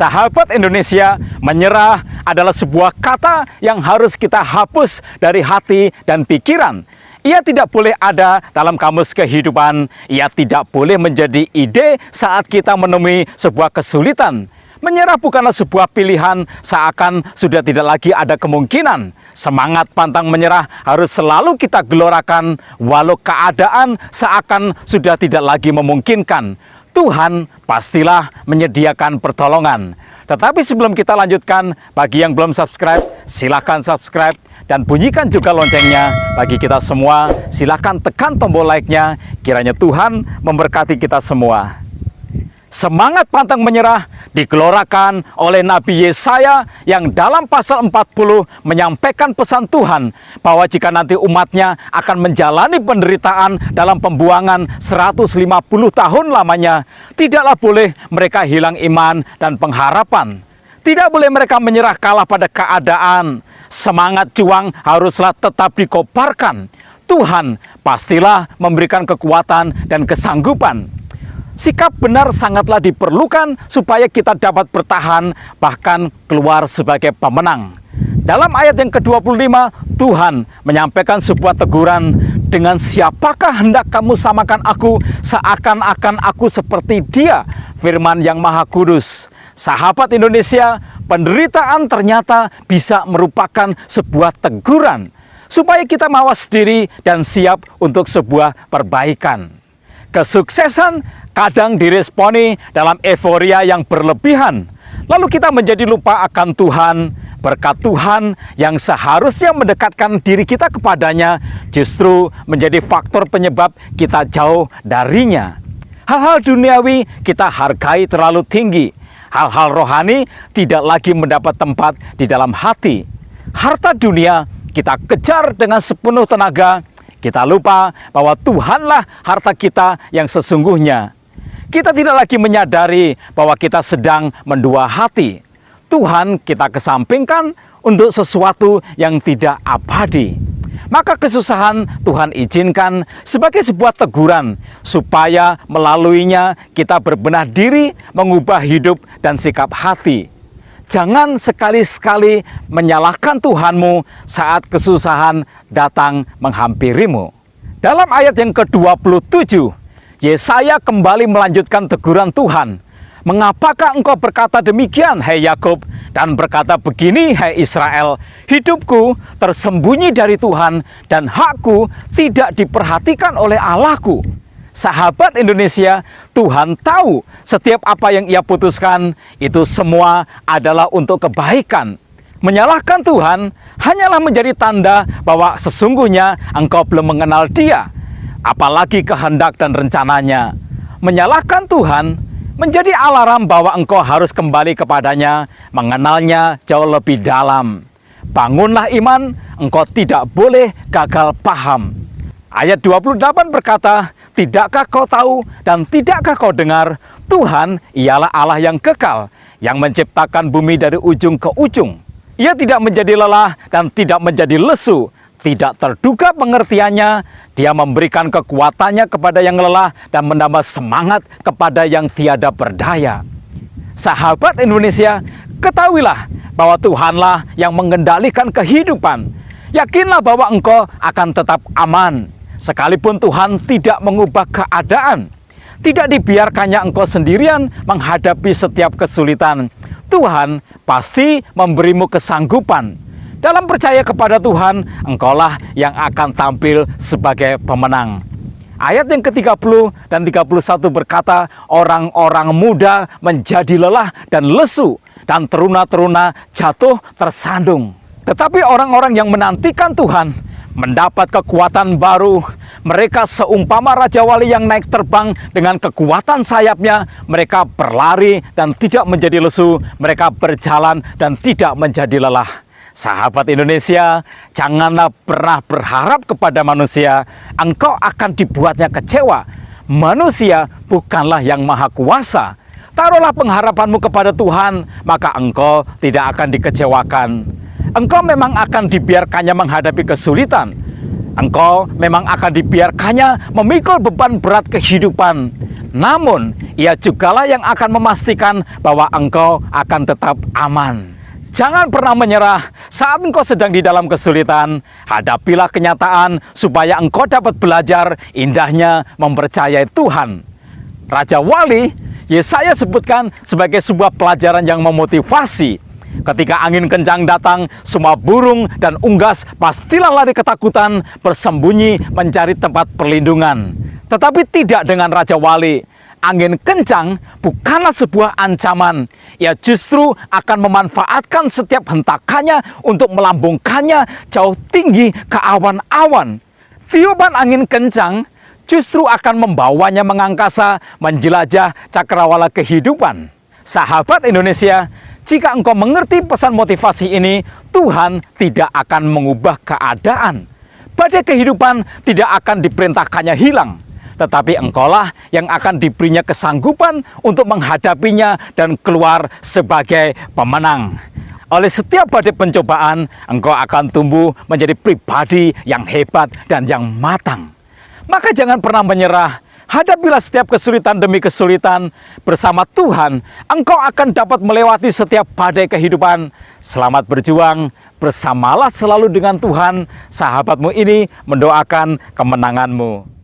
Sahabat Indonesia, menyerah adalah sebuah kata yang harus kita hapus dari hati dan pikiran. Ia tidak boleh ada dalam kamus kehidupan. Ia tidak boleh menjadi ide saat kita menemui sebuah kesulitan. Menyerah bukanlah sebuah pilihan seakan sudah tidak lagi ada kemungkinan. Semangat pantang menyerah harus selalu kita gelorakan walau keadaan seakan sudah tidak lagi memungkinkan. Tuhan pastilah menyediakan pertolongan. Tetapi sebelum kita lanjutkan, bagi yang belum subscribe, silakan subscribe dan bunyikan juga loncengnya. Bagi kita semua, silakan tekan tombol like-nya. Kiranya Tuhan memberkati kita semua. Semangat pantang menyerah digelorakan oleh Nabi Yesaya yang dalam pasal 40 menyampaikan pesan Tuhan bahwa jika nanti umatnya akan menjalani penderitaan dalam pembuangan 150 tahun lamanya, tidaklah boleh mereka hilang iman dan pengharapan. Tidak boleh mereka menyerah kalah pada keadaan. Semangat juang haruslah tetap dikobarkan. Tuhan pastilah memberikan kekuatan dan kesanggupan. Sikap benar sangatlah diperlukan supaya kita dapat bertahan, bahkan keluar sebagai pemenang. Dalam ayat yang ke-25, Tuhan menyampaikan sebuah teguran, "Dengan siapakah hendak kamu samakan aku, seakan-akan aku seperti Dia?" Firman yang Maha Kudus. Sahabat Indonesia, penderitaan ternyata bisa merupakan sebuah teguran, supaya kita mawas diri dan siap untuk sebuah perbaikan. Kesuksesan kadang diresponi dalam euforia yang berlebihan. Lalu kita menjadi lupa akan Tuhan. Berkat Tuhan yang seharusnya mendekatkan diri kita kepadanya justru menjadi faktor penyebab kita jauh darinya. Hal-hal duniawi kita hargai terlalu tinggi. Hal-hal rohani tidak lagi mendapat tempat di dalam hati. Harta dunia kita kejar dengan sepenuh tenaga. Kita lupa bahwa Tuhanlah harta kita yang sesungguhnya. Kita tidak lagi menyadari bahwa kita sedang mendua hati. Tuhan kita kesampingkan untuk sesuatu yang tidak abadi. Maka kesusahan Tuhan izinkan sebagai sebuah teguran, supaya melaluinya kita berbenah diri, mengubah hidup dan sikap hati. Jangan sekali-sekali menyalahkan Tuhanmu saat kesusahan datang menghampirimu. Dalam ayat yang ke-27, Yesaya kembali melanjutkan teguran Tuhan. "Mengapakah engkau berkata demikian, hai Yakub, dan berkata begini, hai Israel? Hidupku tersembunyi dari Tuhan, dan hakku tidak diperhatikan oleh Allahku." Sahabat Indonesia, Tuhan tahu setiap apa yang Ia putuskan itu semua adalah untuk kebaikan. Menyalahkan Tuhan hanyalah menjadi tanda bahwa sesungguhnya engkau belum mengenal Dia, apalagi kehendak dan rencananya. Menyalahkan Tuhan menjadi alarm bahwa engkau harus kembali kepadanya, mengenalnya jauh lebih dalam. Bangunlah iman, engkau tidak boleh gagal paham. Ayat 28 berkata, "Tidakkah kau tahu dan tidakkah kau dengar? Tuhan ialah Allah yang kekal, yang menciptakan bumi dari ujung ke ujung. Ia tidak menjadi lelah dan tidak menjadi lesu. Tidak terduga pengertiannya. Dia memberikan kekuatannya kepada yang lelah dan menambah semangat kepada yang tiada berdaya." Sahabat Indonesia, ketahuilah bahwa Tuhanlah yang mengendalikan kehidupan. Yakinlah bahwa engkau akan tetap aman. Sekalipun Tuhan tidak mengubah keadaan, tidak dibiarkannya engkau sendirian menghadapi setiap kesulitan. Tuhan pasti memberimu kesanggupan. Dalam percaya kepada Tuhan, engkaulah yang akan tampil sebagai pemenang. Ayat yang ke-30 dan 31 berkata, "Orang-orang muda menjadi lelah dan lesu, dan teruna-teruna jatuh tersandung. Tetapi orang-orang yang menantikan Tuhan mendapat kekuatan baru. Mereka seumpama Raja Wali yang naik terbang dengan kekuatan sayapnya. Mereka berlari dan tidak menjadi lesu. Mereka berjalan dan tidak menjadi lelah." Sahabat Indonesia, janganlah pernah berharap kepada manusia. Engkau akan dibuatnya kecewa. Manusia bukanlah yang maha kuasa. Taruhlah pengharapanmu kepada Tuhan, maka engkau tidak akan dikecewakan. Engkau memang akan dibiarkannya menghadapi kesulitan. Engkau memang akan dibiarkannya memikul beban berat kehidupan. Namun, Ia jugalah yang akan memastikan bahwa engkau akan tetap aman. Jangan pernah menyerah saat engkau sedang di dalam kesulitan. Hadapilah kenyataan supaya engkau dapat belajar indahnya mempercayai Tuhan. Raja Wali, Yesaya sebutkan sebagai sebuah pelajaran yang memotivasi. Ketika angin kencang datang, semua burung dan unggas pastilah lari ketakutan, bersembunyi mencari tempat perlindungan. Tetapi tidak dengan Raja Wali. Angin kencang bukanlah sebuah ancaman. Ia justru akan memanfaatkan setiap hentakannya untuk melambungkannya jauh tinggi ke awan-awan. Tiupan angin kencang justru akan membawanya mengangkasa, menjelajah cakrawala kehidupan. Sahabat Indonesia, jika engkau mengerti pesan motivasi ini, Tuhan tidak akan mengubah keadaan. Badai kehidupan tidak akan diperintahkannya hilang. Tetapi engkaulah yang akan diberinya kesanggupan untuk menghadapinya dan keluar sebagai pemenang. Oleh setiap badai pencobaan, engkau akan tumbuh menjadi pribadi yang hebat dan yang matang. Maka jangan pernah menyerah. Hadapilah setiap kesulitan demi kesulitan. Bersama Tuhan, engkau akan dapat melewati setiap badai kehidupan. Selamat berjuang, bersamalah selalu dengan Tuhan. Sahabatmu ini mendoakan kemenanganmu.